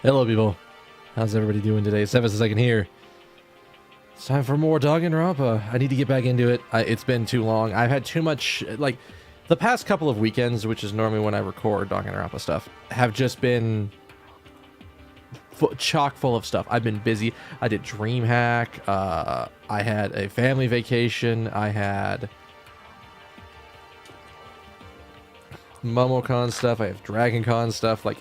Hello, people. How's everybody doing today? 7 seconds here. It's time for more Danganronpa. I need to get back into it. It's been too long. I've had too much, like, the past couple of weekends, which is normally when I record Danganronpa stuff, have just been chock full of stuff. I've been busy. I did DreamHack. I had a family vacation. I had MomoCon stuff. I have DragonCon stuff. Like,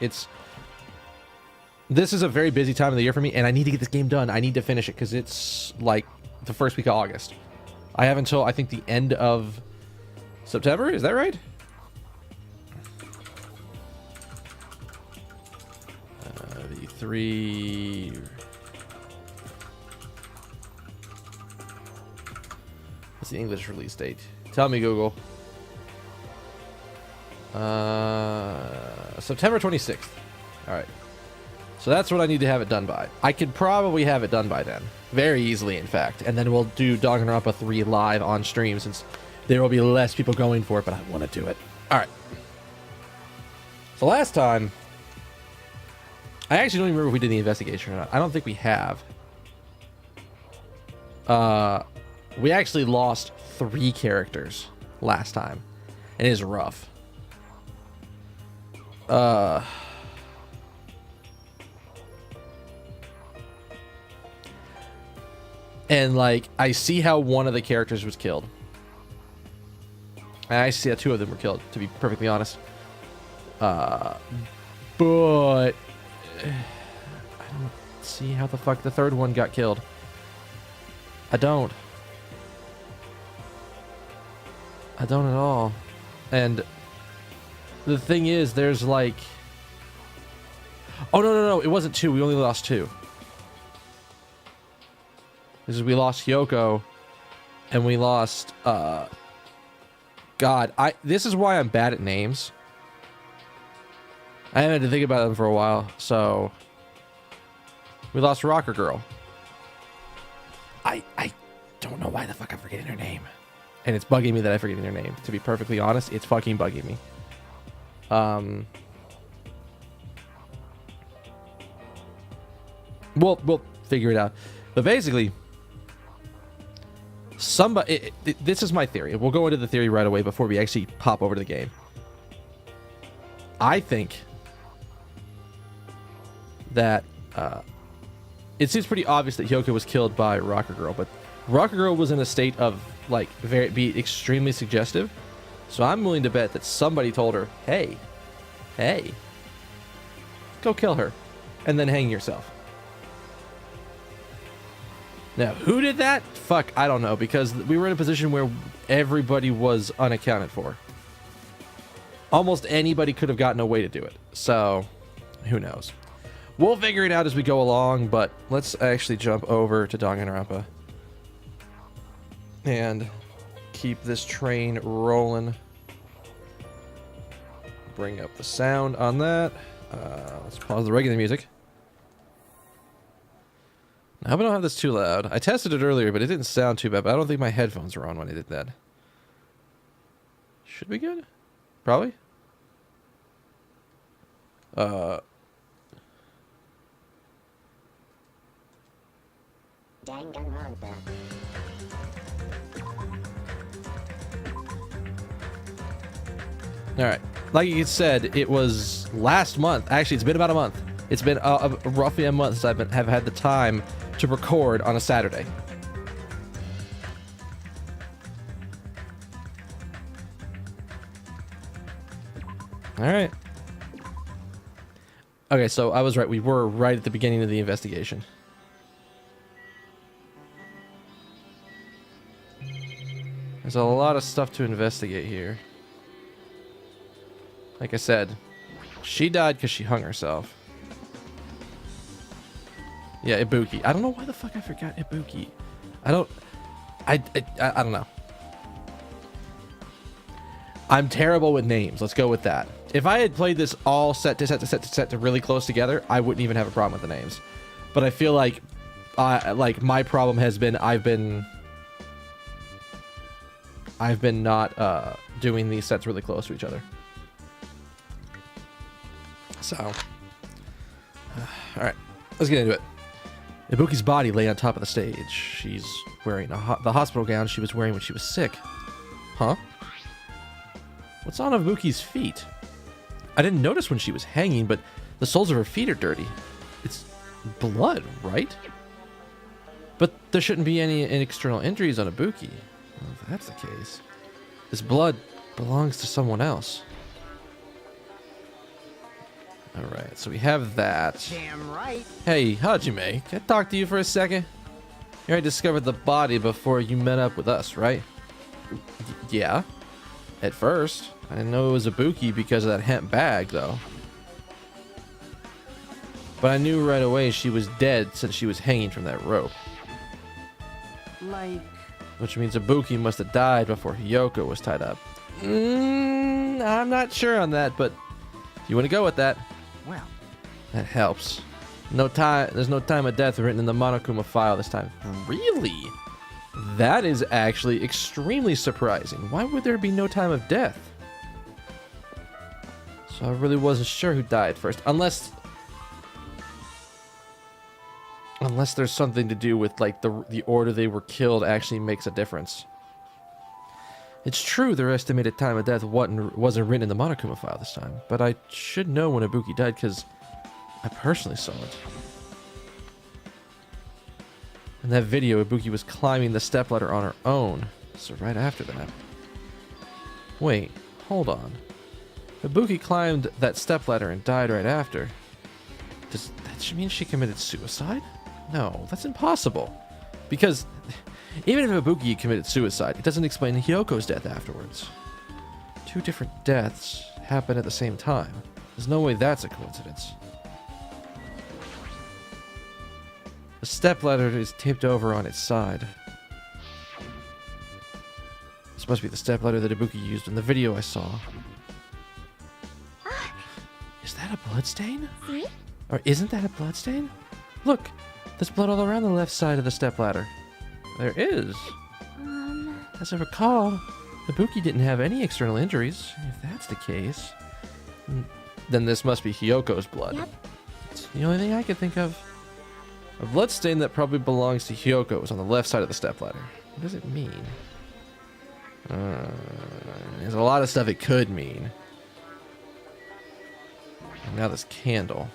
this is a very busy time of the year for me, and I need to get this game done. I need to finish it because it's like the first week of August. I have until, I think, the end of September. Is that right? The three... What's the English release date? Tell me, Google. September 26th. All right. So that's what I need to have it done by. I could probably have it done by then. Very easily, in fact. And then we'll do Danganronpa 3 live on stream since there will be less people going for it, but I want to do it. All right. So last time, I actually don't even remember if we did the investigation or not. I don't think we have. We actually lost 3 characters last time. And it is rough. And, like, I see how one of the characters was killed. And I see how 2 of them were killed, to be perfectly honest. But I don't see how the fuck the 3rd one got killed. I don't at all. And the thing is, there's like... Oh, no. It wasn't 2. We only lost 2. This is, we lost Hyoko, and we lost, God, this is why I'm bad at names. I haven't had to think about them for a while, so... We lost Rocker Girl. I don't know why the fuck I'm forgetting her name. And it's bugging me that I'm forgetting her name. To be perfectly honest, it's fucking bugging me. We'll figure it out. But basically... this is my theory. We'll go into the theory right away before we actually pop over to the game. I think that it seems pretty obvious that Hyoko was killed by Rocker Girl, but Rocker Girl was in a state of, like, be extremely suggestive. So I'm willing to bet that somebody told her, hey, go kill her and then hang yourself. Now, who did that? Fuck, I don't know, because we were in a position where everybody was unaccounted for. Almost anybody could have gotten a way to do it. So, who knows? We'll figure it out as we go along, but let's actually jump over to Danganronpa. And keep this train rolling. Bring up the sound on that. Let's pause the regular music. I hope I don't have this too loud. I tested it earlier, but it didn't sound too bad. But I don't think my headphones were on when I did that. Should be good? Probably. Danganronpa. All right. Like you said, it was last month. Actually, it's been about a month. It's been roughly a month since have had the time to record on a Saturday. All right. Okay, so I was right. We were right at the beginning of the investigation. There's a lot of stuff to investigate here. Like I said, she died because she hung herself. Yeah, Ibuki. I don't know why the fuck I forgot Ibuki. I don't know. I'm terrible with names. Let's go with that. If I had played this all set to really close together, I wouldn't even have a problem with the names. But I feel like my problem has been I've been not doing these sets really close to each other. So All right, let's get into it. Ibuki's body lay on top of the stage. She's wearing the hospital gown she was wearing when she was sick. Huh? What's on Ibuki's feet? I didn't notice when she was hanging, but the soles of her feet are dirty. It's blood, right? But there shouldn't be any external injuries on Ibuki. Well, if that's the case, this blood belongs to someone else. Alright, so we have that. Damn right. Hey, Hajime, can I talk to you for a second? You already discovered the body before you met up with us, right? Yeah. At first. I didn't know it was Ibuki because of that hemp bag, though. But I knew right away she was dead since she was hanging from that rope. Like... Which means Ibuki must have died before Hiyoko was tied up. I'm not sure on that, but if you want to go with that, Well, that helps. No time. There's no time of death written in the Monokuma file this time. Really? That is actually extremely surprising. Why would there be no time of death? So I really wasn't sure who died first, unless there's something to do with like the order they were killed actually makes a difference. It's true their estimated time of death wasn't written in the Monokuma file this time, but I should know when Ibuki died because I personally saw it. In that video, Ibuki was climbing the stepladder on her own, so right after that. Wait, hold on. Ibuki climbed that stepladder and died right after. Does that mean she committed suicide? No, that's impossible. Because even if Ibuki committed suicide, it doesn't explain Hyoko's death afterwards. Two different deaths happen at the same time. There's no way that's a coincidence. The stepladder is tipped over on its side. This must be the stepladder that Ibuki used in the video I saw. Is that a bloodstain? See? Or isn't that a bloodstain? Look, there's blood all around the left side of the stepladder. There is. As I recall, Ibuki didn't have any external injuries. If that's the case, then this must be Hyoko's blood. Yep. It's the only thing I can think of. A bloodstain that probably belongs to Hyoko is on the left side of the stepladder. What does it mean? There's a lot of stuff it could mean. And now this candle.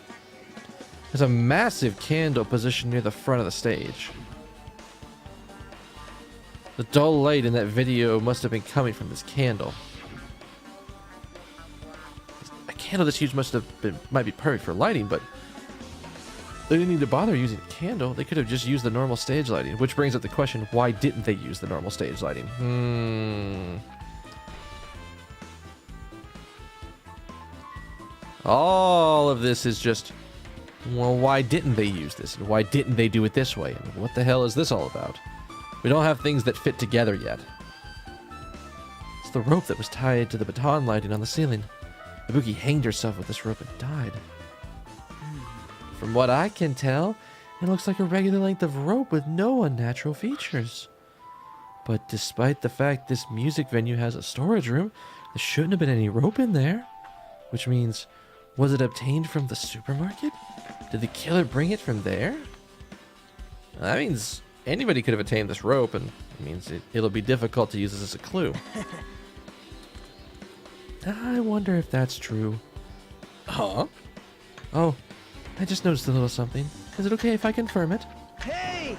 There's a massive candle positioned near the front of the stage. The dull light in that video must have been coming from this candle. A candle this huge might be perfect for lighting, but they didn't need to bother using a candle. They could have just used the normal stage lighting, which brings up the question, why didn't they use the normal stage lighting? All of this is just, well, why didn't they use this? And why didn't they do it this way? And what the hell is this all about? We don't have things that fit together yet. It's the rope that was tied to the baton lighting on the ceiling. Ibuki hanged herself with this rope and died. From what I can tell, it looks like a regular length of rope with no unnatural features. But despite the fact this music venue has a storage room, there shouldn't have been any rope in there. Which means, was it obtained from the supermarket? Did the killer bring it from there? That means anybody could have obtained this rope, and it means it'll be difficult to use this as a clue. I wonder if that's true. Huh? Oh, I just noticed a little something. Is it okay if I confirm it? hey!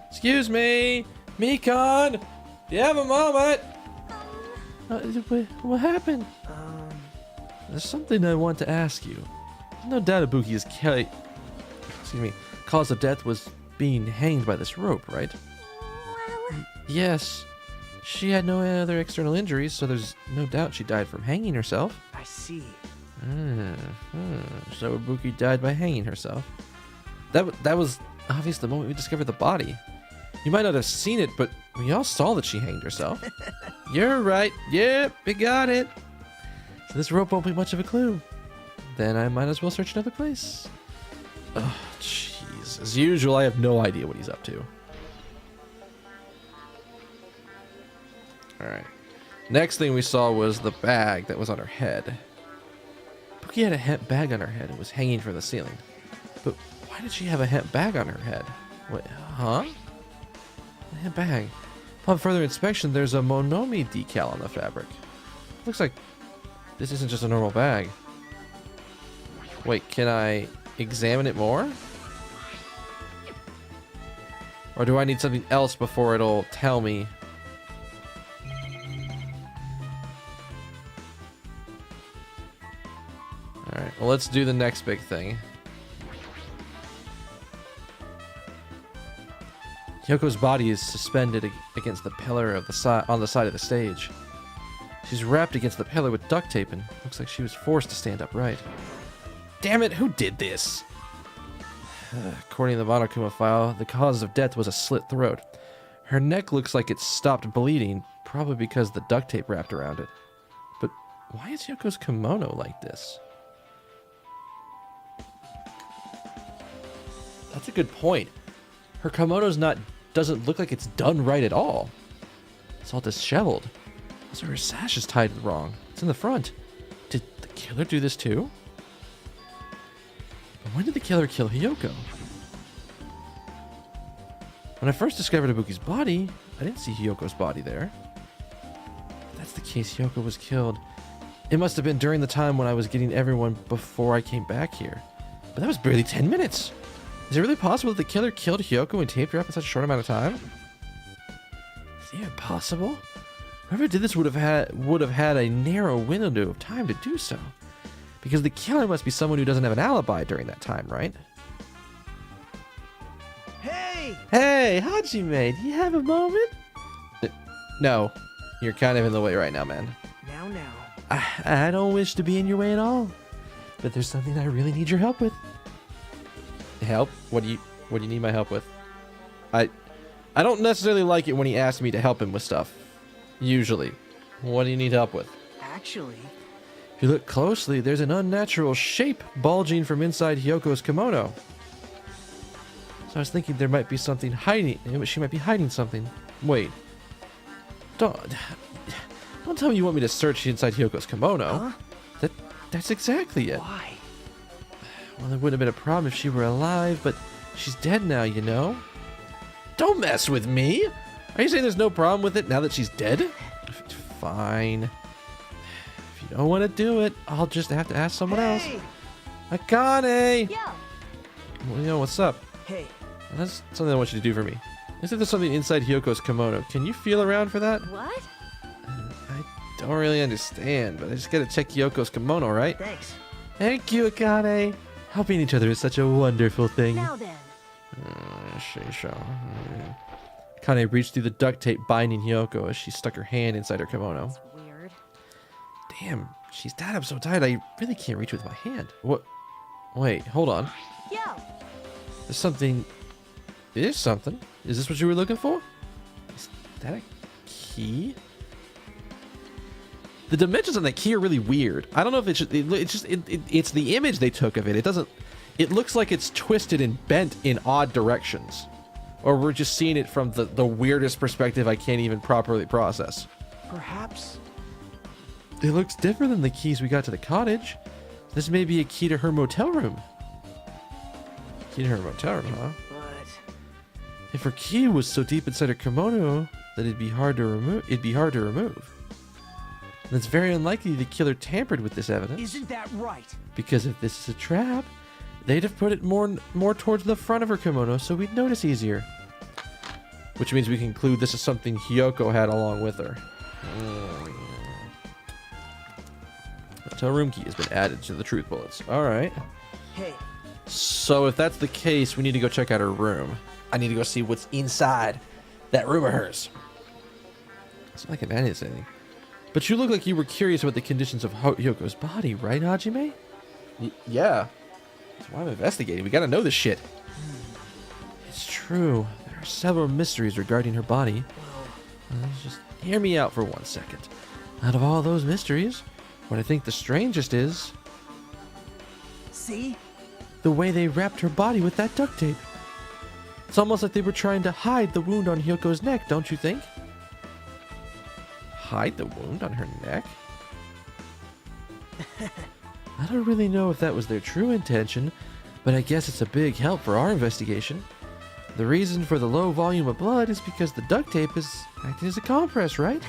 Excuse me! Mikon! Do you have a moment? What happened? There's something I want to ask you. No doubt Ibuki's cause of death was being hanged by this rope, right? Well, Yes. She had no other external injuries, so there's no doubt she died from hanging herself. I see. So Ibuki died by hanging herself. That was obvious the moment we discovered the body. You might not have seen it, but we all saw that she hanged herself. You're right. Yep, we got it. So this rope won't be much of a clue. Then I might as well search another place. Oh, jeez. As usual, I have no idea what he's up to. Alright. Next thing we saw was the bag that was on her head. Pookie had a hemp bag on her head and was hanging from the ceiling. But why did she have a bag on her head? Wait, huh? A bag. Upon further inspection, there's a Monomi decal on the fabric. Looks like this isn't just a normal bag. Wait, can I examine it more? Or do I need something else before it'll tell me? Alright, well, let's do the next big thing. Yoko's body is suspended against the pillar of the on the side of the stage. She's wrapped against the pillar with duct tape and looks like she was forced to stand upright. Damn it, who did this? According to the Monokuma file, the cause of death was a slit throat. Her neck looks like it stopped bleeding, probably because the duct tape wrapped around it. But why is Yoko's kimono like this? That's a good point. Her kimono's doesn't look like it's done right at all. It's all disheveled. Also, her sash is tied wrong. It's in the front. Did the killer do this too? But when did the killer kill Hiyoko? When I first discovered Ibuki's body, I didn't see Hiyoko's body there. If that's the case, Hiyoko was killed. It must have been during the time when I was getting everyone before I came back here. But that was barely 10 minutes. Is it really possible that the killer killed Hiyoko and taped her up in such a short amount of time? Is it even possible? Whoever did this would have had a narrow window of time to do so. Because the killer must be someone who doesn't have an alibi during that time, right? Hey! Hey, Hajime, do you have a moment? No, you're kind of in the way right now, man. Now. I don't wish to be in your way at all. But there's something I really need your help with. Help? What do you need my help with? I don't necessarily like it when he asks me to help him with stuff. Usually. What do you need help with? Actually, if you look closely, there's an unnatural shape bulging from inside Hiyoko's kimono. So I was thinking there might be something hiding. She might be hiding something. Wait. Don't tell me you want me to search inside Hiyoko's kimono. huh? That's exactly it. Why? Well, it wouldn't have been a problem if she were alive, but she's dead now, you know? Don't mess with me! Are you saying there's no problem with it now that she's dead? Fine. If you don't want to do it, I'll just have to ask someone else. Akane! Yo! Well, you know, what's up? Hey, That's something I want you to do for me. Is there something inside Hiyoko's kimono? Can you feel around for that? What? I don't really understand, but I just gotta check Hiyoko's kimono, right? thanks. Thank you, Akane! Helping each other is such a wonderful thing. Now then. Akane reached through the duct tape binding Hiyoko as she stuck her hand inside her kimono. That's weird. Damn, she's tied up so tight I really can't reach with my hand. What? Wait, hold on. Yo! There's something. There's something. Is this what you were looking for? Is that a key? The dimensions on that key are really weird. I don't know if it's just it's the image they took of it. It doesn't. It looks like it's twisted and bent in odd directions, or we're just seeing it from the weirdest perspective I can't even properly process. Perhaps. It looks different than the keys we got to the cottage. This may be a key to her motel room. Key to her motel room, huh? But If her key was so deep inside her kimono that it'd be hard to remove. And it's very unlikely the killer tampered with this evidence. isn't that right? Because if this is a trap, they'd have put it more towards the front of her kimono so we'd notice easier. Which means we conclude this is something Hiyoko had along with her. Hotel room key has been added to the truth bullets. Alright. Hey, So if that's the case, we need to go check out her room. I need to go see what's inside that room of hers. It's not like I've added anything. But you look like you were curious about the conditions of Hyoko's body, right, Hajime? Yeah. That's why I'm investigating. We gotta know this shit. It's true. There are several mysteries regarding her body. Just hear me out for 1 second. Out of all those mysteries, what I think the strangest is see? the way they wrapped her body with that duct tape. It's almost like they were trying to hide the wound on Hyoko's neck, don't you think? Hide the wound on her neck? I don't really know if that was their true intention, but I guess it's a big help for our investigation. The reason for the low volume of blood is because the duct tape is acting as a compress, right?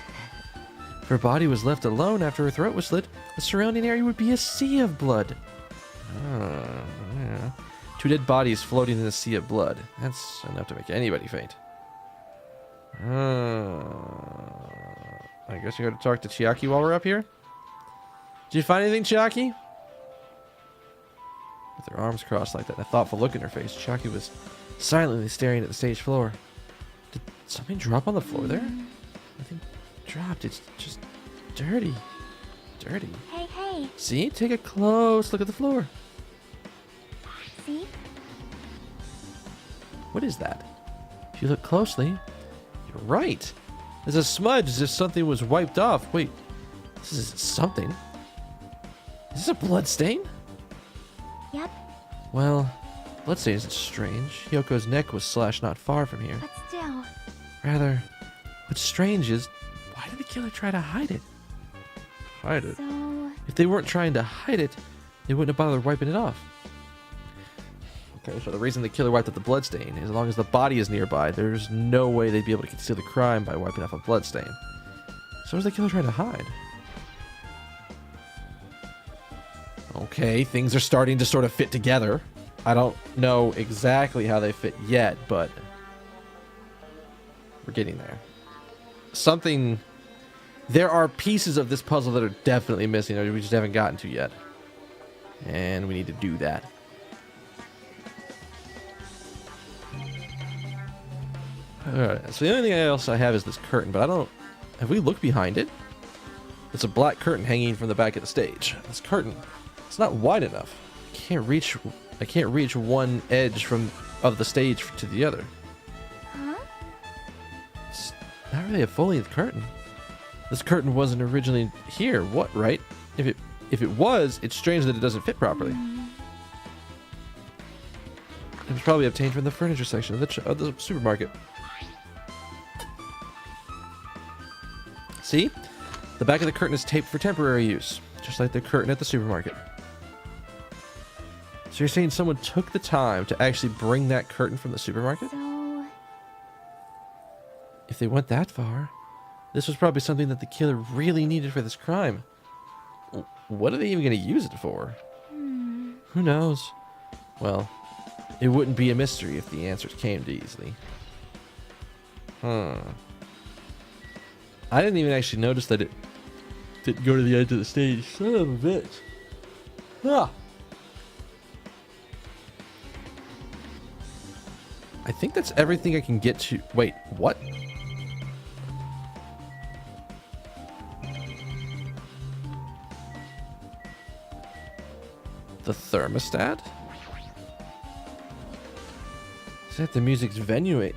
If her body was left alone after her throat was slit, the surrounding area would be a sea of blood. Oh, yeah. 2 dead bodies floating in a sea of blood. That's enough to make anybody faint. I guess we got to talk to Chiaki while we're up here. Did you find anything, Chiaki? With her arms crossed like that and a thoughtful look in her face, Chiaki was silently staring at the stage floor. Did something drop on the floor there? Nothing dropped. It's just dirty. Dirty. Hey, hey. See? Take a close look at the floor. See? What is that? If you look closely, you're right. There's a smudge as if something was wiped off. Wait, this is something. Is this a blood stain? Yep. Well, blood stain isn't strange. Hyoko's neck was slashed not far from here. But still. Rather, what's strange is, why did the killer try to hide it? Hide it? So... If they weren't trying to hide it, they wouldn't have bothered wiping it off. Okay, so the reason the killer wiped out the bloodstain is as long as the body is nearby, there's no way they'd be able to conceal the crime by wiping off a bloodstain. So what was the killer trying to hide? Okay, things are starting to sort of fit together. I don't know exactly how they fit yet, but we're getting there. Something... There are pieces of this puzzle that are definitely missing or we just haven't gotten to yet. And we need to do that. Alright, so the only thing else I have is this curtain, but I don't... Have we looked behind it? It's a black curtain hanging from the back of the stage. This curtain, it's not wide enough. I can't reach one edge of the stage to the other. Huh? It's not really a full-length curtain. This curtain wasn't originally here, what, right? If it was, it's strange that it doesn't fit properly. It was probably obtained from the furniture section of the supermarket. See? The back of the curtain is taped for temporary use, just like the curtain at the supermarket. So you're saying someone took the time to actually bring that curtain from the supermarket? So... If they went that far, this was probably something that the killer really needed for this crime. What are they even going to use it for? Who knows? Well, it wouldn't be a mystery if the answers came too easily. I didn't even actually notice that it didn't go to the edge of the stage. Son of a bitch. Ah. I think that's everything I can get to. Wait, what? The thermostat? Is that the music's venue?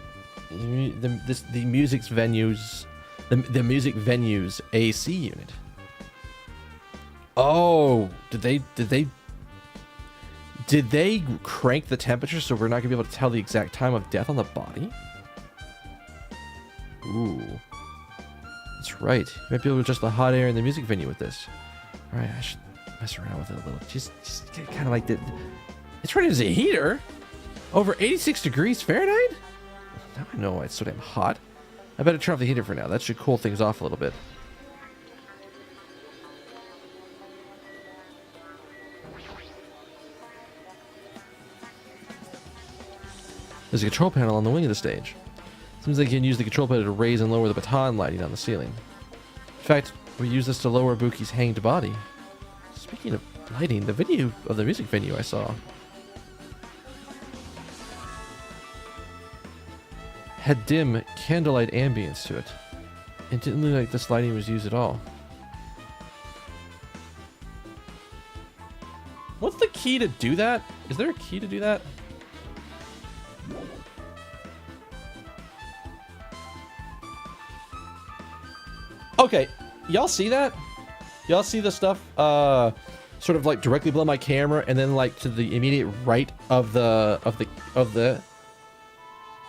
The music's venues. The music venue's AC unit. Oh, did they crank the temperature so we're not gonna be able to tell the exact time of death on the body? Ooh, that's right. You might be able to adjust the hot air in the music venue with this. All right, I should mess around with it a little. Just kind of like the. It's running as a heater. Over 86 degrees Fahrenheit. Now I know why it's so damn hot. I better turn off the heater for now. That should cool things off a little bit. There's a control panel on the wing of the stage. Seems like you can use the control panel to raise and lower the baton lighting on the ceiling. In fact, we use this to lower Buki's hanged body. Speaking of lighting, the video of the music venue I saw had dim candlelight ambience to it. It didn't look like this lighting was used at all. What's the key to do that? Is there a key to do that? Okay, y'all see that? Y'all see the stuff sort of like directly below my camera and then like to the immediate right of the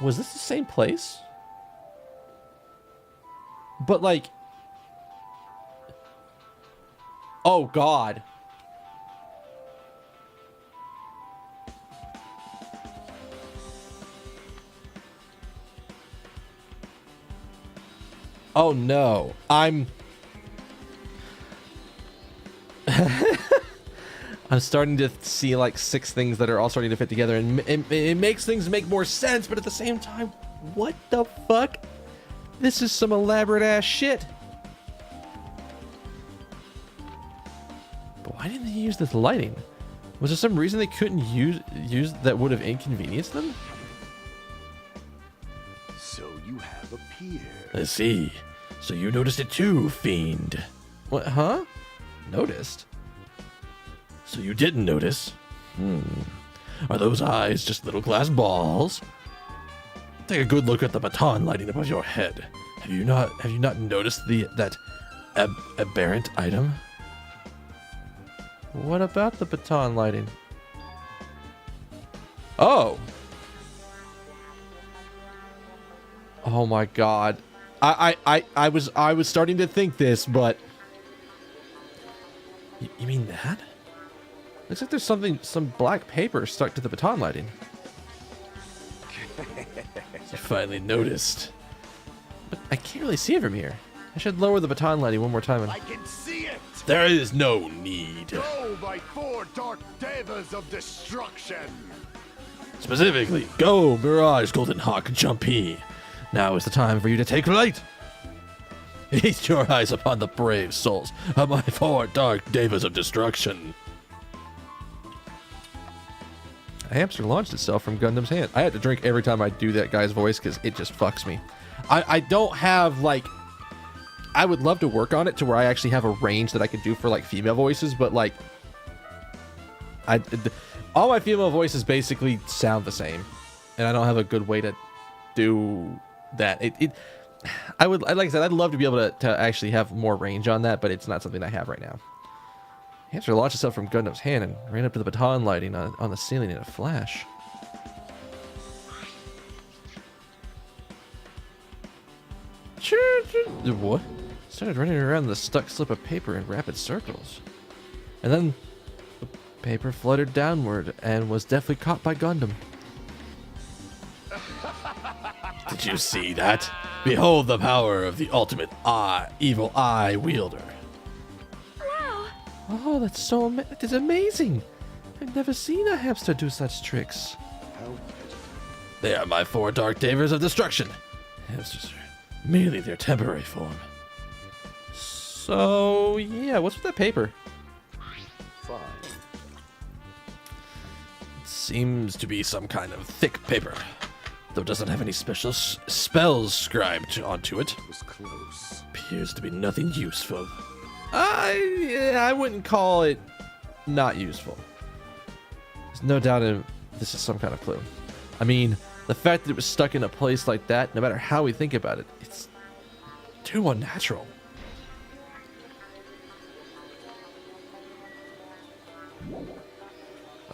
was this the same place? But like, oh God. Oh no, I'm starting to see like 6 things that are all starting to fit together, and it makes things make more sense, but at the same time, what the fuck? This is some elaborate ass shit. But why didn't they use this lighting? Was there some reason they couldn't use that would have inconvenienced them? So you have appeared. I see. So you noticed it too, fiend. What, huh? Noticed? So you didn't notice? Are those eyes just little glass balls? Take a good look at the baton lighting above your head. Have you not noticed that aberrant item? What about the baton lighting? Oh. Oh my god. I was starting to think this, but you mean that? Looks like there's some black paper stuck to the baton lighting. I finally noticed. But I can't really see it from here. I should lower the baton lighting one more time. I can see it. There is no need. Go by 4 dark devas of destruction. Specifically, go, Mirage, Golden Hawk, Jumpy. Now is the time for you to take flight. Feast your eyes upon the brave souls of my 4 dark devas of destruction. A hamster launched itself from Gundam's hand. I had to drink every time I do that guy's voice because it just fucks me. I don't have, like... I would love to work on it to where I actually have a range that I could do for, like, female voices, but, like... all my female voices basically sound the same. And I don't have a good way to do that. Like I said, I'd love to be able to actually have more range on that, but it's not something I have right now. Hamster launched itself from Gundam's hand and ran up to the baton lighting on the ceiling in a flash. What? Started running around the stuck slip of paper in rapid circles. And then the paper fluttered downward and was deftly caught by Gundam. Did you see that? Behold the power of the ultimate evil eye wielder. Wow. Oh, that is amazing. I've never seen a hamster do such tricks. They are my 4 dark devas of destruction. Hamsters are merely their temporary form. So, yeah, what's with that paper? Fine. It seems to be some kind of thick paper, though it doesn't have any special spells scribed onto it. It was close. Appears to be nothing useful. I wouldn't call it not useful. There's no doubt this is some kind of clue. I mean, the fact that it was stuck in a place like that, no matter how we think about it, it's too unnatural.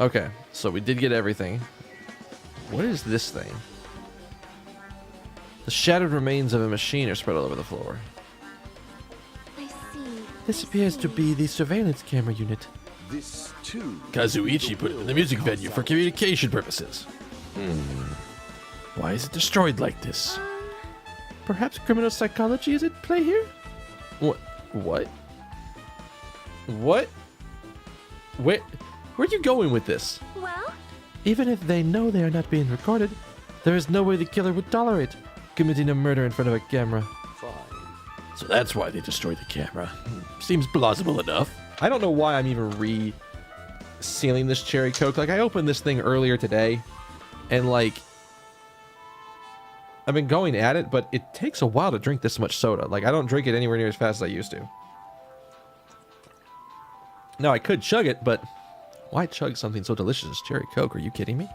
Okay, so we did get everything. What is this thing? The shattered remains of a machine are spread all over the floor. I see. This appears to be the surveillance camera unit. This too. Kazuichi put it in the music venue for communication purposes. Why is it destroyed like this? Perhaps criminal psychology is at play here? What? What? What? Where are you going with this? Well, Even if they know they are not being recorded, there is no way the killer would tolerate committing a murder in front of a camera. Fine. So that's why they destroyed the camera. Seems plausible enough. I don't know why I'm even re-sealing this cherry coke. Like, I opened this thing earlier today, and like, I've been going at it, but it takes a while to drink this much soda. Like, I don't drink it anywhere near as fast as I used to. Now, I could chug it, but why chug something so delicious as cherry coke? Are you kidding me?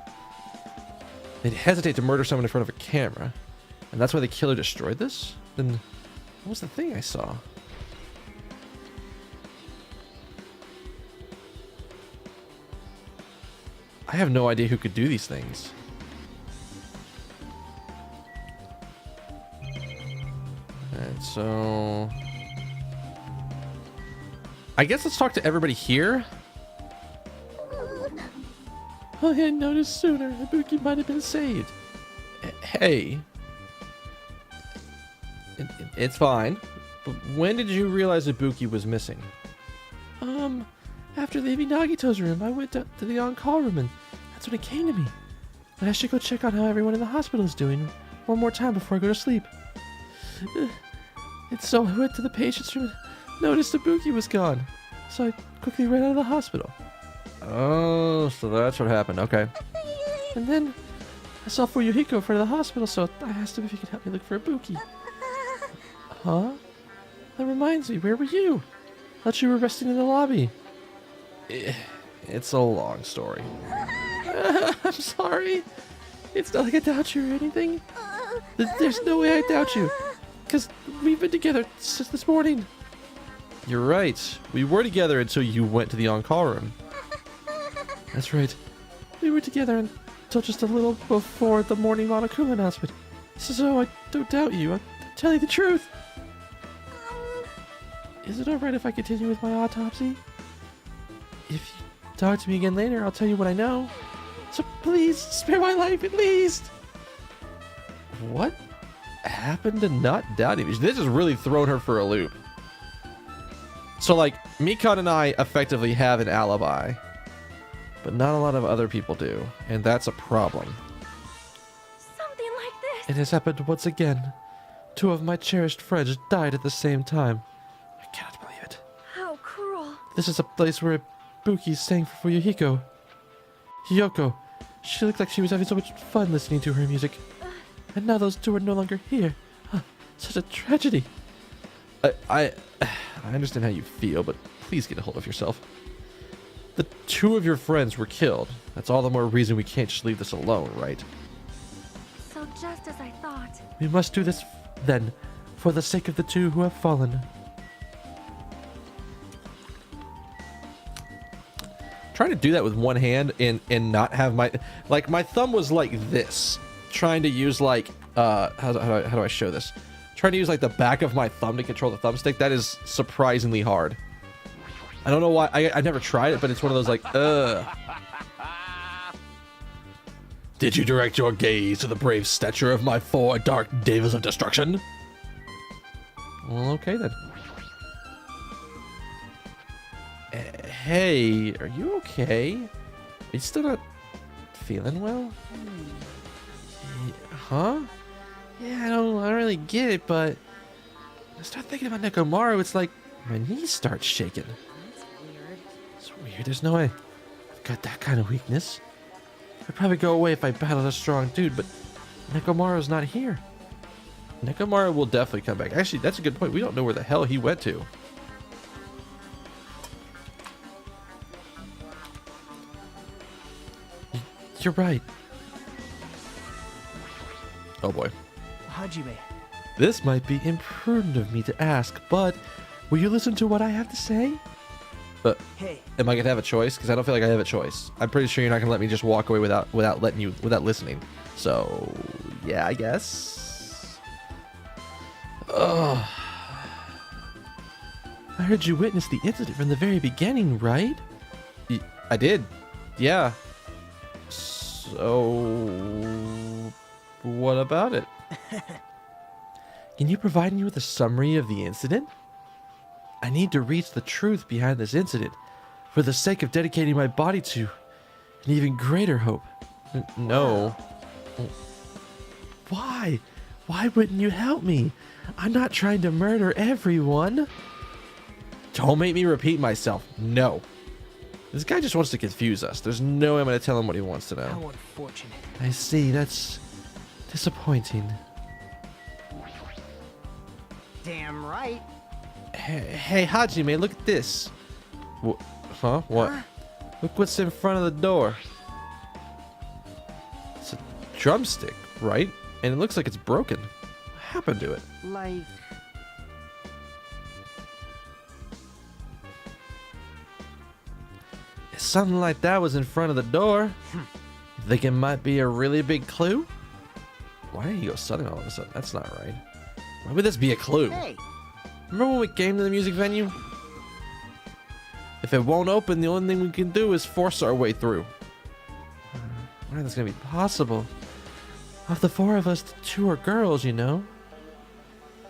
They'd hesitate to murder someone in front of a camera, and that's why the killer destroyed this? Then what was the thing I saw? I have no idea who could do these things. And so I guess let's talk to everybody here. I hadn't noticed sooner. Ibuki might have been saved. Hey. It's fine. But when did you realize Ibuki was missing? After leaving Nagito's room, I went to the on-call room, and that's when it came to me. That I should go check on how everyone in the hospital is doing one more time before I go to sleep. And so I went to the patient's room and noticed Ibuki was gone. So I quickly ran out of the hospital. Oh, so that's what happened. Okay. And then I saw Fuyuhiko in front of the hospital, so I asked him if he could help me look for Ibuki. Huh? That reminds me, where were you? Thought you were resting in the lobby. It's a long story. I'm sorry. It's not like I doubt you or anything. There's no way I doubt you. Because we've been together since this morning. You're right. We were together until you went to the on-call room. That's right. We were together until just a little before the morning Monokuma announcement. So I don't doubt you. I'm telling you the truth. Is it alright if I continue with my autopsy? If you talk to me again later, I'll tell you what I know. So please, spare my life at least. What happened to not doubting me? This has really thrown her for a loop. So, like, Mikon and I effectively have an alibi. But not a lot of other people do. And that's a problem. Something like this. It has happened once again. 2 of my cherished friends died at the same time. I cannot believe it. How cruel. This is a place where Ibuki sang for Fuyuhiko. Hiyoko. She looked like she was having so much fun listening to her music. And now those 2 are no longer here. Such a tragedy. I understand how you feel, but please get a hold of yourself. The 2 of your friends were killed. That's all the more reason we can't just leave this alone, right? So just as I thought. We must do this then, for the sake of the 2 who have fallen. Trying to do that with one hand and not have my thumb was like this, trying to use like how do I show this? Trying to use like the back of my thumb to control the thumbstick. That is surprisingly hard. I don't know why. I never tried it, but it's one of those like Did you direct your gaze to the brave stature of my 4 dark devas of destruction? Well, okay then. Hey, are you okay? Are you still not feeling well? Huh? Yeah, I don't really get it, but I start thinking about Nekomaru, it's like my knees start shaking. That's weird. It's weird, there's no way I've got that kind of weakness. I'd probably go away if I battled a strong dude, but Nekomaru's not here. Nekomaru will definitely come back. Actually, that's a good point. We don't know where the hell he went to. You're right. Oh boy. Hajime. This might be imprudent of me to ask, but will you listen to what I have to say? Hey, Am I gonna have a choice? Because I don't feel like I have a choice. I'm pretty sure you're not gonna let me just walk away without listening. So yeah, I guess. Ugh. I heard you witnessed the incident from the very beginning, right? I did. Yeah. So what about it? Can you provide me with a summary of the incident? I need to reach the truth behind this incident for the sake of dedicating my body to an even greater hope. No. Why? Why wouldn't you help me? I'm not trying to murder everyone. Don't make me repeat myself. No. This guy just wants to confuse us. There's no way I'm going to tell him what he wants to know. how unfortunate. I see. That's disappointing. Damn right. Hey, Hajime, look at this. Huh? What? Look what's in front of the door. It's a drumstick, right? And it looks like it's broken. What happened to it? Like, If something like that was in front of the door, you think it might be a really big clue? Why did he go sudden all of a sudden? That's not right. Why would this be a clue? hey, Remember when we came to the music venue? If it won't open, the only thing we can do is force our way through. Why is this gonna be possible? Of the 4 of us, the 2 are girls, you know?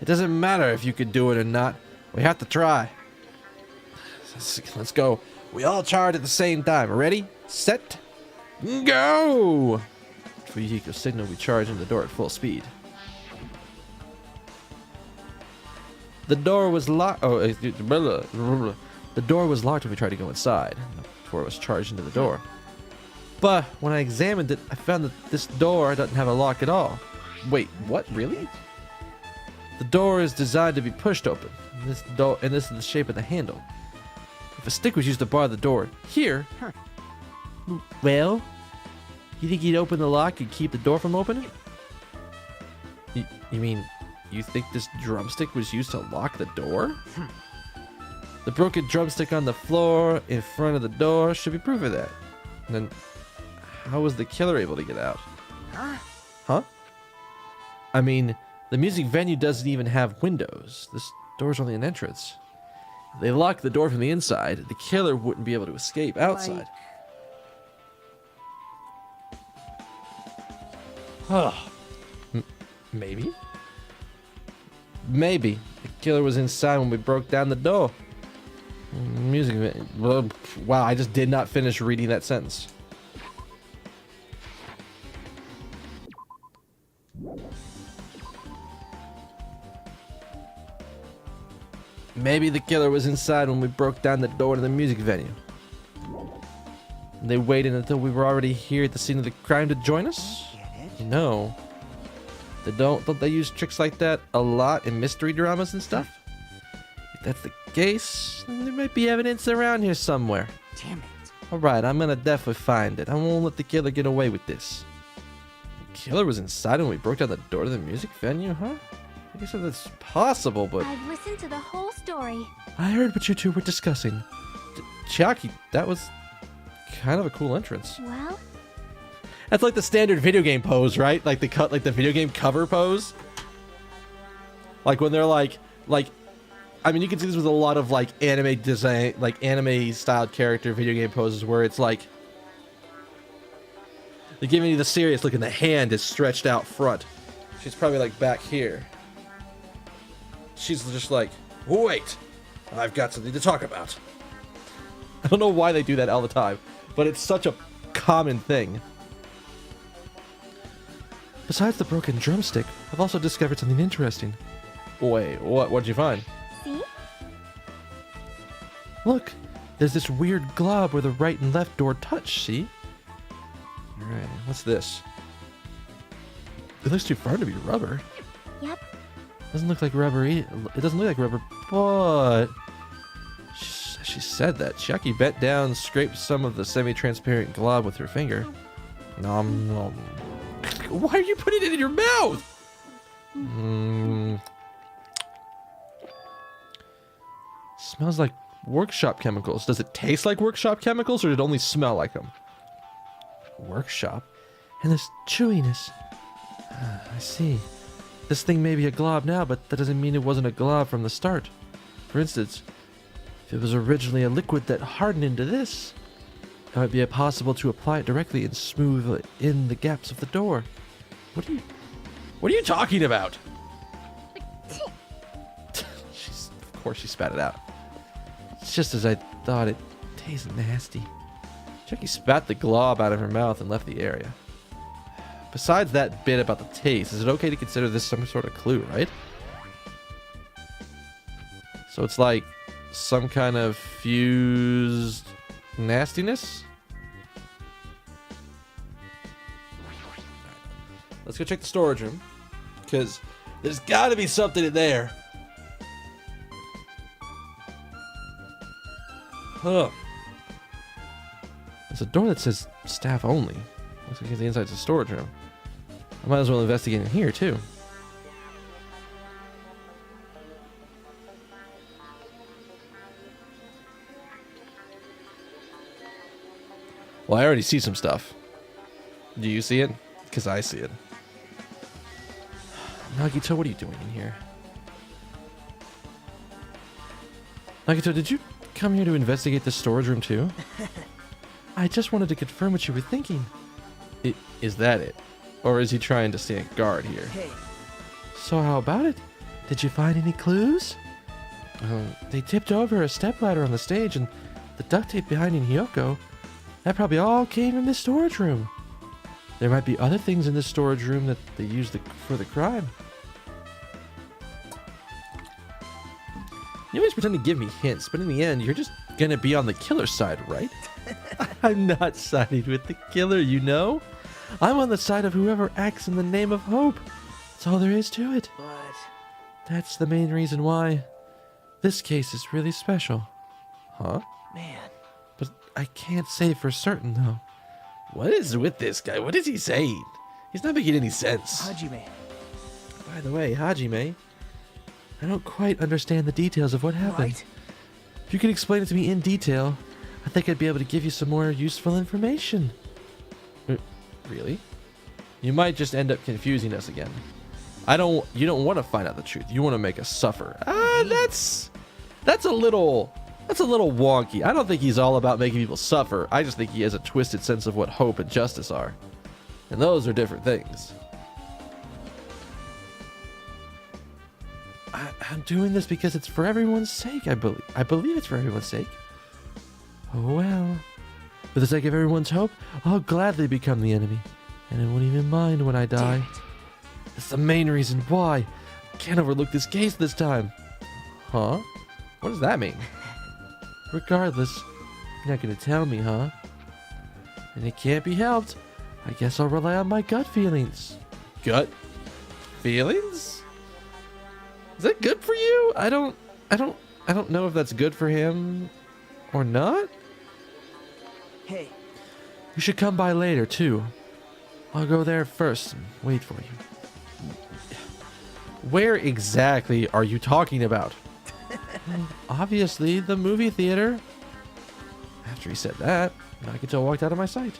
It doesn't matter if you could do it or not. We have to try. Let's go. We all charge at the same time. Ready, set, go! Vehicle signal, we charge into the door at full speed. The door was locked. Oh, the door was locked when we tried to go inside. Before it was charged into the door. But when I examined it, I found that this door doesn't have a lock at all. Wait, what? Really? The door is designed to be pushed open. This is the shape of the handle. If a stick was used to bar the door here, well, you think you'd open the lock and keep the door from opening? You mean you think this drumstick was used to lock the door? The broken drumstick on the floor in front of the door should be proof of that. And then, how was the killer able to get out? Huh? I mean, the music venue doesn't even have windows. This door's only an entrance. If they lock the door from the inside, the killer wouldn't be able to escape outside. Maybe? Maybe. The killer was inside when we broke down the door. Music venue. Wow, I just did not finish reading that sentence. Maybe the killer was inside when we broke down the door to the music venue. They waited until we were already here at the scene of the crime to join us? No. Don't they use tricks like that a lot in mystery dramas and stuff? If that's the case, then there might be evidence around here somewhere. Damn it. Alright, I'm gonna definitely find it. I won't let the killer get away with this. The killer was inside when we broke down the door to the music venue, huh? I guess that's possible, but... I've listened to the whole story. I heard what you two were discussing. Chiaki, that was kind of a cool entrance. Well, That's like the standard video game pose, right? Like the video game cover pose. Like when they're like, I mean, you can see this with a lot of like anime design, like anime styled character video game poses where it's like they're giving you the serious look and the hand is stretched out front. She's probably like back here. She's just like, wait, I've got something to talk about. I don't know why they do that all the time, but it's such a common thing. Besides the broken drumstick, I've also discovered something interesting. Wait, what'd you find? see? Look, there's this weird glob where the right and left door touch, see? Alright, what's this? It looks too firm to be rubber. Yep. Doesn't look like rubber. It doesn't look like rubber, but she said that. Chiaki bent down, scraped some of the semi-transparent glob with her finger. Nom nom. Why are you putting it in your mouth? Smells like workshop chemicals. Does it taste like workshop chemicals, or did it only smell like them? Workshop? And this chewiness. I see. This thing may be a glob now, but that doesn't mean it wasn't a glob from the start. For instance, if it was originally a liquid that hardened into this, it might be possible to apply it directly and smooth in the gaps of the door. What are you talking about? Of course she spat it out. It's just as I thought. It tastes nasty. Chiaki spat the glob out of her mouth and left the area. Besides that bit about the taste, is it okay to consider this some sort of clue, right? So it's like some kind of fused nastiness? Let's go check the storage room, because there's got to be something in there. Huh. There's a door that says staff only. Looks like the inside's a storage room. I might as well investigate in here, too. Well, I already see some stuff. Do you see it? Because I see it. Nagito, what are you doing in here? Nagito, did you come here to investigate the storage room, too? I just wanted to confirm what you were thinking. Is that it? Or is he trying to stand guard here? Hey, So how about it? Did you find any clues? They tipped over a stepladder on the stage, and the duct tape behind Hyoko, that probably all came from this storage room. There might be other things in this storage room that they used for the crime. You always pretend to give me hints, but in the end, you're just gonna be on the killer's side, right? I'm not siding with the killer, you know? I'm on the side of whoever acts in the name of hope. That's all there is to it. But That's the main reason why this case is really special. Huh? man, But I can't say for certain, though. What is with this guy? What is he saying? He's not making any sense. Hajime. By the way, Hajime, I don't quite understand the details of what happened. Right? If you could explain it to me in detail, I think I'd be able to give you some more useful information. Really? You might just end up confusing us again. You don't want to find out the truth. You want to make us suffer. That's a little wonky. I don't think he's all about making people suffer. I just think he has a twisted sense of what hope and justice are. And those are different things. I'm doing this because it's for everyone's sake, I believe. I believe it's for everyone's sake. Oh well. For the sake of everyone's hope, I'll gladly become the enemy. And I won't even mind when I die. Damn it. That's the main reason why. Can't overlook this case this time. Huh? What does that mean? Regardless, you're not gonna tell me, huh? And it can't be helped. I guess I'll rely on my gut feelings. Gut feelings? Is that good for you? I don't know if that's good for him or not. Hey, You should come by later too. I'll go there first and wait for you. Where exactly are you talking about? Obviously, the movie theater. After he said that, Nagito walked out of my sight.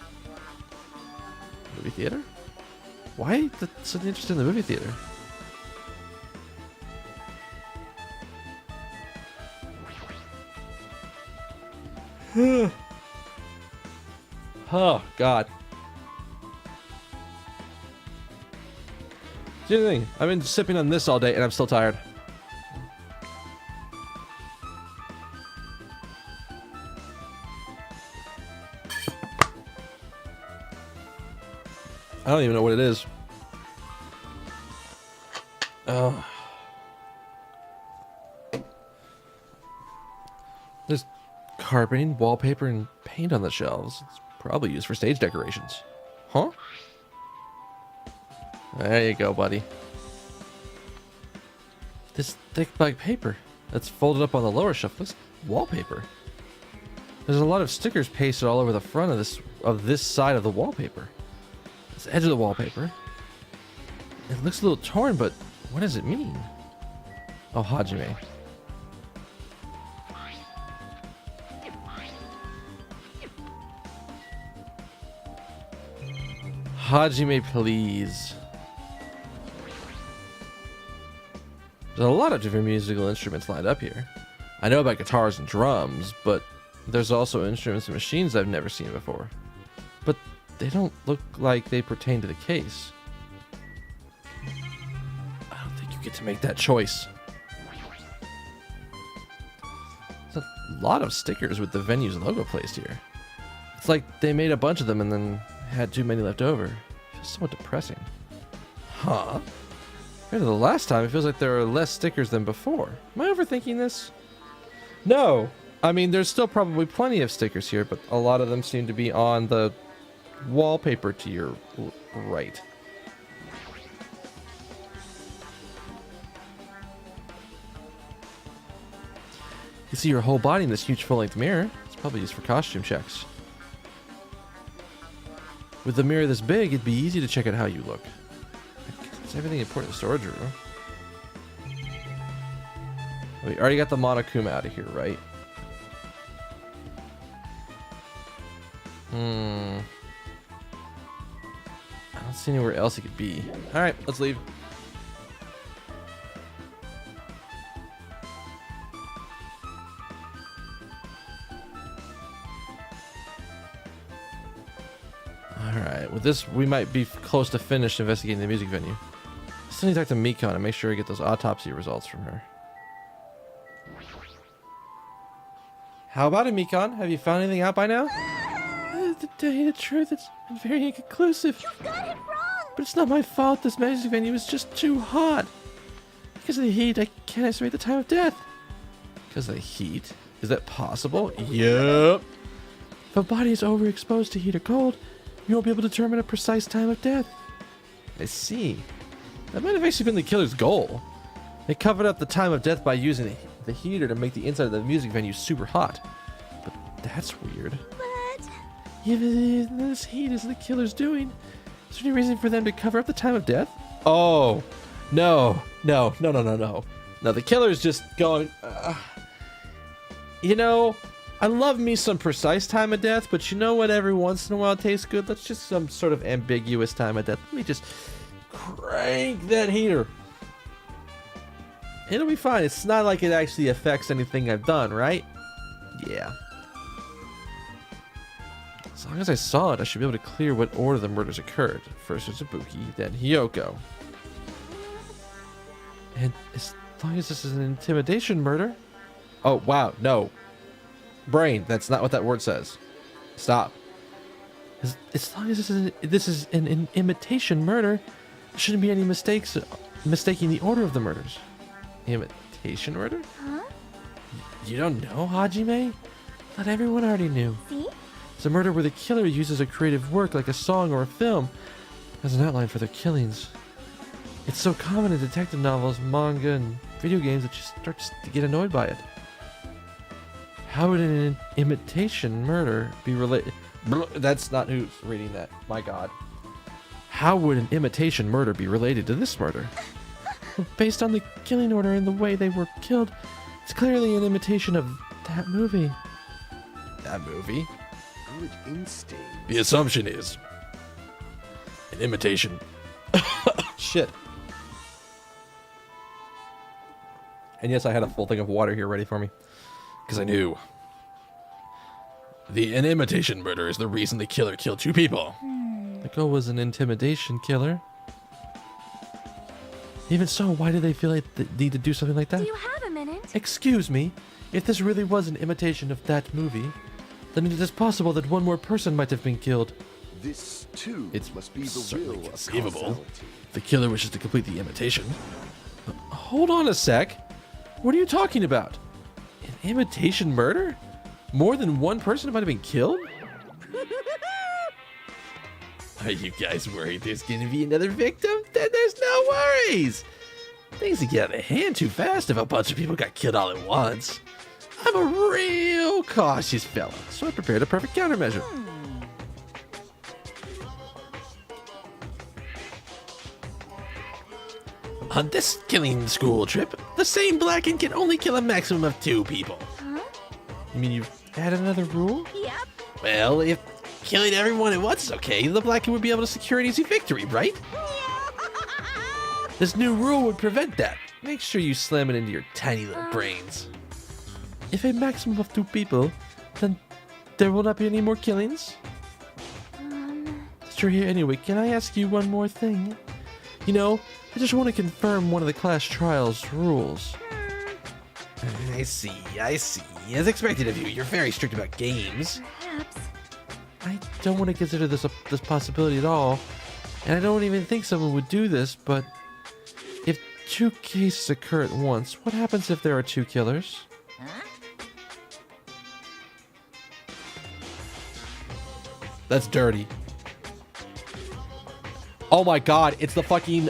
Movie theater? Why such interest in the movie theater? Oh, God. See the thing, I've been sipping on this all day and I'm still tired. I don't even know what it is. Oh. There's carpeting, wallpaper, and paint on the shelves. It's probably used for stage decorations. Huh? There you go, buddy. This thick black paper that's folded up on the lower shelf looks like wallpaper. There's a lot of stickers pasted all over the front of this side of the wallpaper. This edge of the wallpaper. It looks a little torn, but what does it mean? Oh, Hajime. Hajime, please. There's a lot of different musical instruments lined up here. I know about guitars and drums, but there's also instruments and machines I've never seen before. But they don't look like they pertain to the case. I don't think you get to make that choice. There's a lot of stickers with the venue's logo placed here. It's like they made a bunch of them and then had too many left over. It feels somewhat depressing. Huh? Compared to the last time, it feels like there are less stickers than before. Am I overthinking this? No. I mean, there's still probably plenty of stickers here, but a lot of them seem to be on the wallpaper to your right. You see your whole body in this huge full-length mirror. It's probably used for costume checks. With a mirror this big, it'd be easy to check out how you look. Is everything important in the storage room? We already got the Monokuma out of here, right? I don't see anywhere else it could be. Alright, let's leave. Alright, with this, we might be close to finished investigating the music venue. still need to talk to Mikon and make sure I get those autopsy results from her. How about it, Mikon? Have you found anything out by now? To tell you the truth, it's been very inconclusive. You got it wrong! But it's not my fault. This music venue is just too hot. Because of the heat, I can't estimate the time of death. Because of the heat? Is that possible? Yep. If a body is overexposed to heat or cold, you won't be able to determine a precise time of death. I see. That might have actually been the killer's goal. They covered up the time of death by using the heater to make the inside of the music venue super hot. But that's weird. But... If this heat is the killer's doing, is there any reason for them to cover up the time of death? Oh, no. No, the killer's just going... You know, I love me some precise time of death, but you know what every once in a while tastes good? Let's just some sort of ambiguous time of death. Let me just crank that heater. It'll be fine. It's not like it actually affects anything I've done, right? Yeah. As long as I saw it, I should be able to clear what order the murders occurred. First was Ibuki, then Hiyoko. And as long as this is an intimidation murder... Oh, wow, no. Brain, that's not what that word says. Stop. As long as this is an imitation murder, there shouldn't be any mistaking the order of the murders. Imitation murder? Huh? You don't know, Hajime? Not everyone already knew. See? It's a murder where the killer uses a creative work like a song or a film as an outline for their killings. It's so common in detective novels, manga, and video games that you start to get annoyed by it. How would an imitation murder be related? That's not who's reading that. My God. How would an imitation murder be related to this murder? Well, based on the killing order and the way they were killed, it's clearly an imitation of that movie. That movie? Good instinct. The assumption is an imitation. Shit. And yes, I had a full thing of water here ready for me. Because I knew. An imitation murder is the reason the killer killed two people. The goal was an intimidation killer. Even so, why did they feel like they need to do something like that? Do you have a minute? Excuse me, if this really was an imitation of that movie, then it is possible that one more person might have been killed. This too It's must be the certainly will of conceivable. causality. The killer wishes to complete the imitation. Hold on a sec. What are you talking about? An imitation murder? More than one person might have been killed? Are you guys worried there's going to be another victim? Then there's no worries. Things would get out of hand too fast if a bunch of people got killed all at once. I'm a real cautious fella, so I prepared a perfect countermeasure. On this killing school trip, the same Blacken can only kill a maximum of 2 people. Huh? You mean you've added another rule? Yep. Well, if killing everyone at once is okay, the Blacken would be able to secure an easy victory, right? This new rule would prevent that. Make sure you slam it into your tiny little brains. If a maximum of 2 people, then there will not be any more killings? Since you're here anyway, can I ask you one more thing? You know, I just want to confirm one of the class trials rules. I see. As expected of you, you're very strict about games. Perhaps. I don't want to consider this possibility at all, and I don't even think someone would do this, but if 2 cases occur at once, what happens if there are 2 killers? That's dirty. Oh my god, it's the fucking,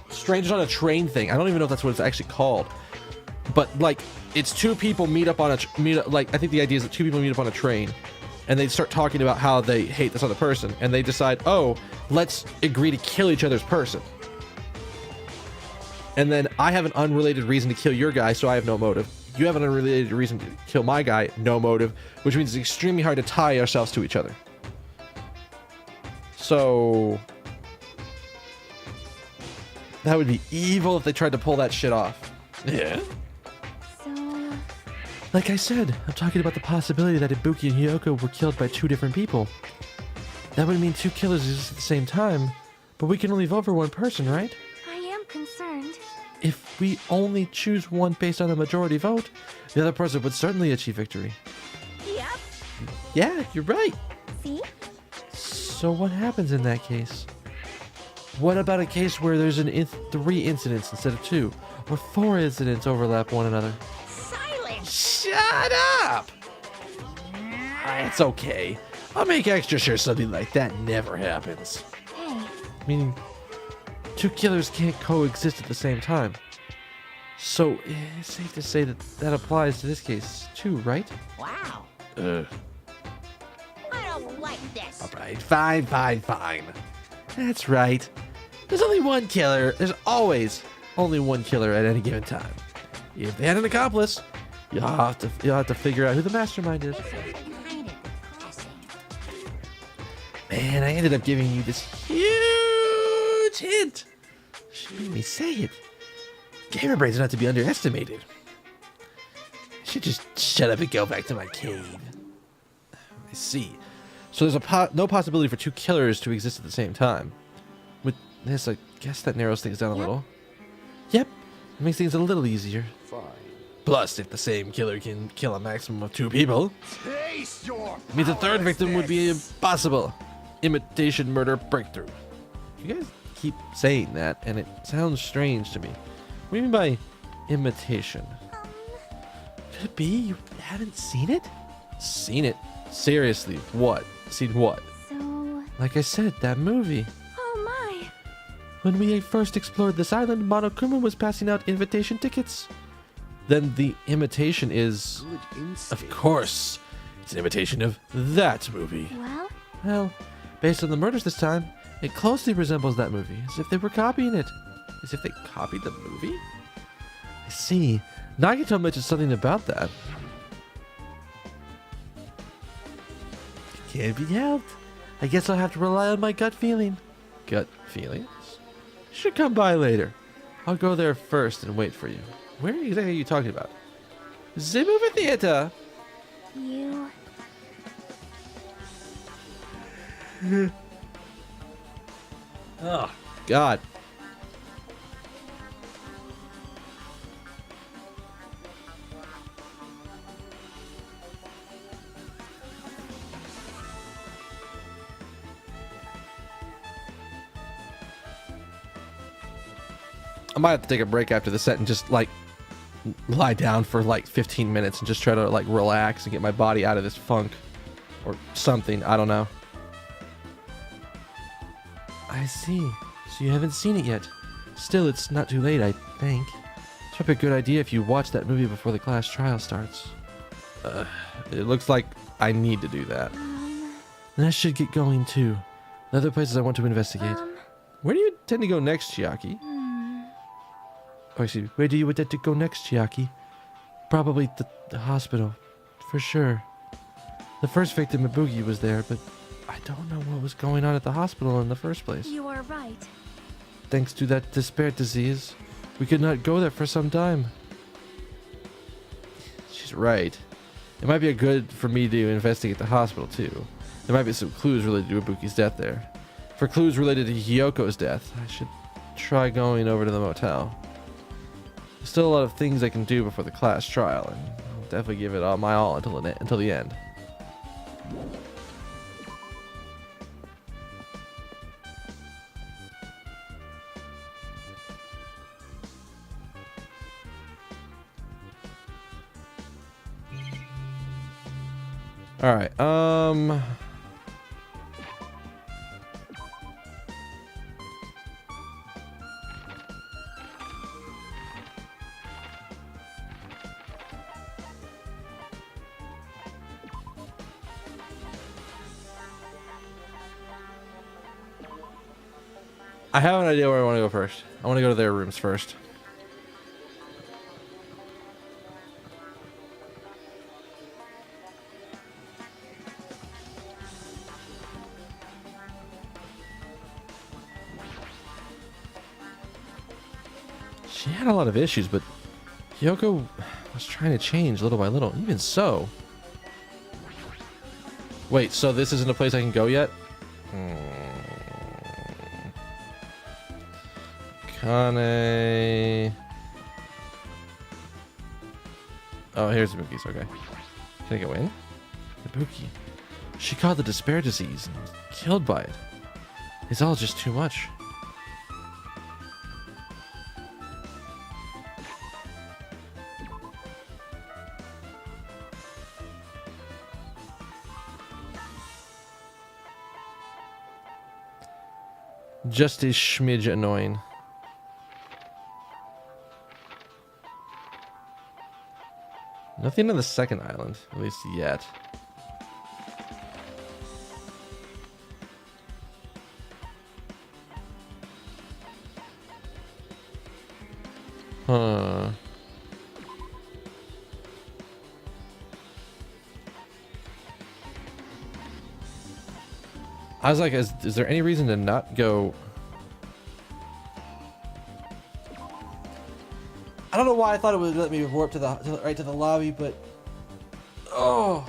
Strangers on a Train thing. I don't even know if that's what it's actually called. But, like, it's 2 people meet up on a, I think the idea is that 2 people meet up on a train, and they start talking about how they hate this other person, and they decide, oh, let's agree to kill each other's person. And then I have an unrelated reason to kill your guy, so I have no motive. You have an unrelated reason to kill my guy, no motive, which means it's extremely hard to tie ourselves to each other. So that would be evil if they tried to pull that shit off. Yeah. So... Like I said, I'm talking about the possibility that Ibuki and Hiyoko were killed by 2 different people. That would mean 2 killers exist at the same time, but we can only vote for one person, right? if we only choose one based on the majority vote, the other person would certainly achieve victory. Yep. Yeah, you're right. See? So what happens in that case? What about a case where there's 3 incidents instead of 2, or 4 incidents overlap one another? Silence. Shut up! It's okay. I'll make extra sure something like that never happens. Hey. Meaning, 2 killers can't coexist at the same time. So, it's safe to say that that applies to this case too, right? Wow. Ugh. I don't like this. Alright, fine. That's right. There's only one killer. There's always only one killer at any given time. If they had an accomplice, you'll have to figure out who the mastermind is. Kind of depressing. Man, I ended up giving you this huge hint. She made me say it. Gamer brains are not to be underestimated. I should just shut up and go back to my cave. I see. So there's no possibility for 2 killers to exist at the same time. With this, I guess that narrows things down a little. Yep, it makes things a little easier. Fine. Plus, if the same killer can kill a maximum of 2 people, Taste your it means a 3rd victim would be powerlessness. impossible. Imitation murder breakthrough. You guys keep saying that, and it sounds strange to me. What do you mean by imitation? Could it be you haven't seen it? Seen it? Seriously, what? Seen what? So, Like I said, that movie. oh my. When we first explored this island, Monokuma was passing out invitation tickets. Then the imitation is... Good Of instinct. course, it's an imitation of that movie. Well, Well, based on the murders this time, it closely resembles that movie, as if they were copying it. As if they copied the movie? I see. Nagito mentioned something about that. Can't be helped. I guess I'll have to rely on my gut feeling. Gut feelings? Should come by later. I'll go there first and wait for you. Where exactly are you talking about? The movie theater. you. Oh, God. I might have to take a break after the set and just like lie down for like 15 minutes and just try to like relax and get my body out of this funk or something. I don't know. I see. So you haven't seen it yet. Still, it's not too late, I think. It's probably a good idea if you watch that movie before the class trial starts. It looks like I need to do that. Then I should get going too. The other places I want to investigate. Where do you intend to go next, Chiaki? Oh, excuse me. Where do you intend to go next, Chiaki? Probably the hospital. For sure. The first victim, Ibuki, was there, but I don't know what was going on at the hospital in the first place. You are right. Thanks to that despair disease, we could not go there for some time. She's right. It might be good for me to investigate the hospital, too. There might be some clues related to Ibuki's death there. For clues related to Hyoko's death, I should try going over to the motel. There's still a lot of things I can do before the class trial, and I'll definitely give it all my all until the end. All right. I have an idea where I want to go first. I want to go to their rooms first. She had a lot of issues, but Hyoko was trying to change little by little. Even so. Wait, so this isn't a place I can go yet? Kane... Oh, here's the Ibuki's. Okay. Can I go in? Ibuki. She caught the despair disease and was killed by it. It's all just too much. Just a smidge annoying. Nothing on the second island, at least yet. Huh. I was like, is there any reason to not go? I don't know why I thought it would let me warp to the right to the lobby, but oh.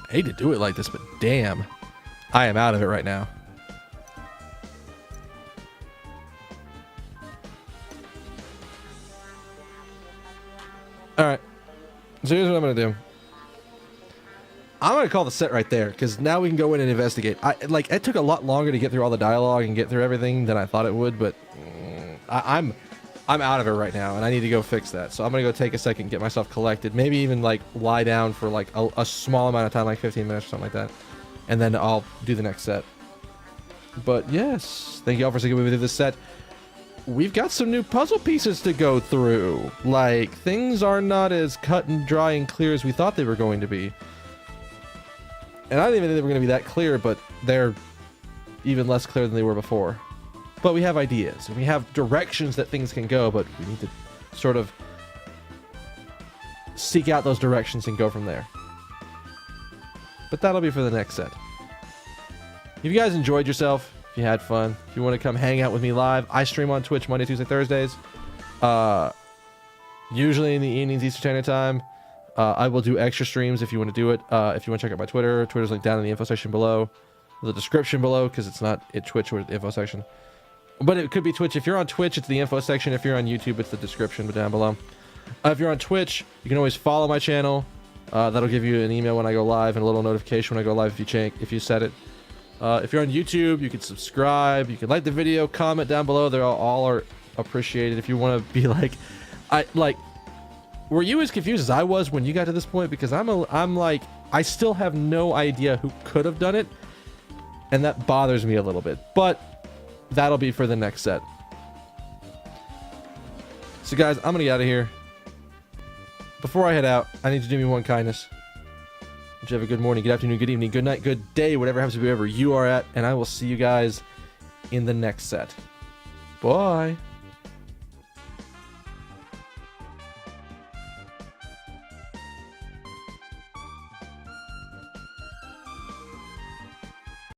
I hate to do it like this, but damn, I am out of it right now. All right, so here's what I'm gonna do. I'm gonna call the set right there because now we can go in and investigate. It took a lot longer to get through all the dialogue and get through everything than I thought it would, but I'm out of it right now, and I need to go fix that. So I'm gonna go take a second, get myself collected, maybe even like lie down for like a small amount of time, like 15 minutes or something like that, and then I'll do the next set. But yes, thank you all for sticking with me through this set. We've got some new puzzle pieces to go through. Like, things are not as cut and dry and clear as we thought they were going to be. And I didn't even think they were going to be that clear, but they're even less clear than they were before. But we have ideas, and we have directions that things can go, but we need to sort of seek out those directions and go from there. But that'll be for the next set. If you guys enjoyed yourself, if you had fun, if you want to come hang out with me live, I stream on Twitch Monday, Tuesday, Thursdays. Usually in the evenings, Eastern Standard Time. I will do extra streams if you want to do it. If you want to check out my Twitter, Twitter's linked down in the info section below. The description below, because it's not at Twitch or the info section. But it could be Twitch. If you're on Twitch, it's the info section. If you're on YouTube, it's the description down below. If you're on Twitch, you can always follow my channel. That'll give you an email when I go live and a little notification when I go live if you set it. If you're on YouTube, you can subscribe. You can like the video, comment down below. They're all are appreciated. If you want to be like, were you as confused as I was when you got to this point? Because I'm like, I still have no idea who could have done it, and that bothers me a little bit. But that'll be for the next set. So guys, I'm gonna get out of here. Before I head out, I need you to do me one kindness. Would you have a good morning, good afternoon, good evening, good night, good day, whatever happens to be wherever you are at, and I will see you guys in the next set. Bye.